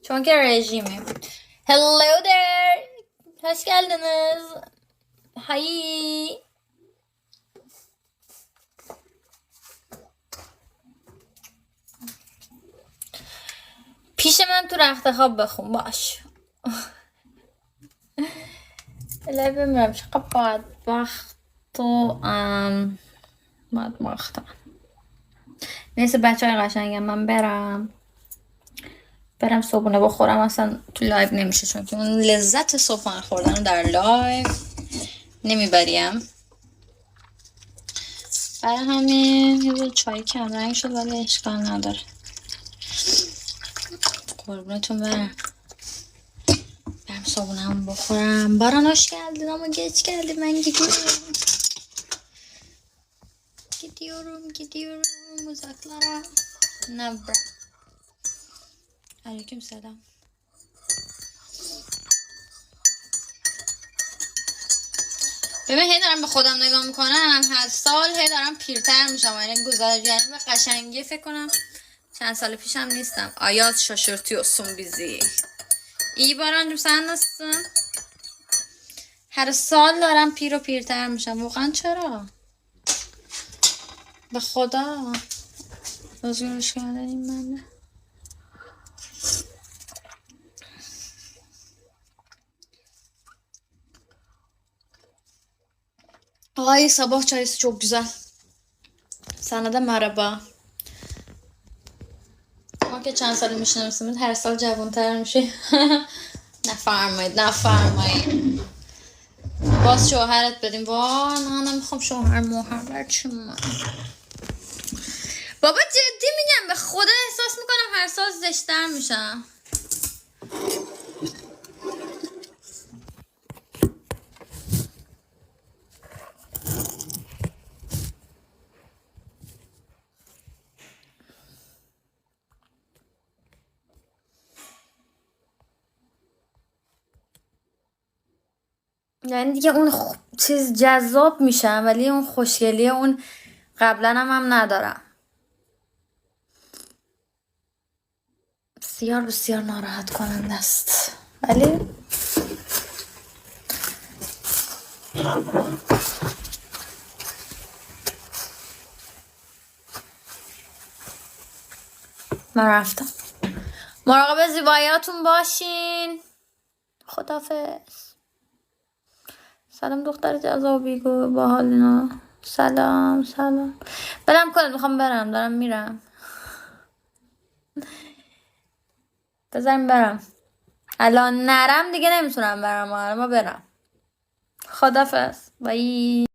چون که رژیمیم. Hello there. Hoş geldiniz. Hi. پیش من تو رخت خواب بخون باش. الهی بمیرم چقدر بدبخت و بدبختم. نیست بچه های قشنگم من برم صبحونه بخورم. اصلا تو لایو نمیشه چون که اون لذت صبحونه خوردن رو در لایو نمیبریم. برای همین یه چای کم رنگ شد ولی اشکال نداره. قربونتون برم صبحونه هم بخورم. باران hoş geldin ama geç geldim ben gidiyorum uzaklara. Nabra. Aleyküm selam. ببین هی دارم به خودم نگاه میکنم هر سال هی دارم پیرتر میشم. یعنی یعنی به قشنگی فکر کنم چند سال پیشم نیستم. Ayaz şaşırtıyorsun bizi. İyi Barancığım sen nasılsın؟ هر سال دارم پیر و پیرتر میشم. واقعا چرا؟ به خدا بازگرش کردن این منه. Ay sabah çayısı çok güzel. Sana da merhaba. ما که چند سالی میشناسیم هر سال جوان‌تر میشی. نفرمایید باز شوهرت بدیم. وای نه نمیخوام شوهر موهر برچی من. بابا جدی میگم به خدا احساس میکنم هر سال زشتر میشم. یعنی دیگه اون چیز جذاب میشم ولی اون خوشگلی اون قبلا هم ندارم. بسیار ناراحت کننده است ولی من رفتم. مراقب زیباییاتون باشین. خدافظ. سلام دختر جذابی گو با حالینا. سلام برم کنید میخوام برم دارم میرم. بذاریم برم. الان نرم دیگه نمیتونم برم. ما برم. خدافظ. بای.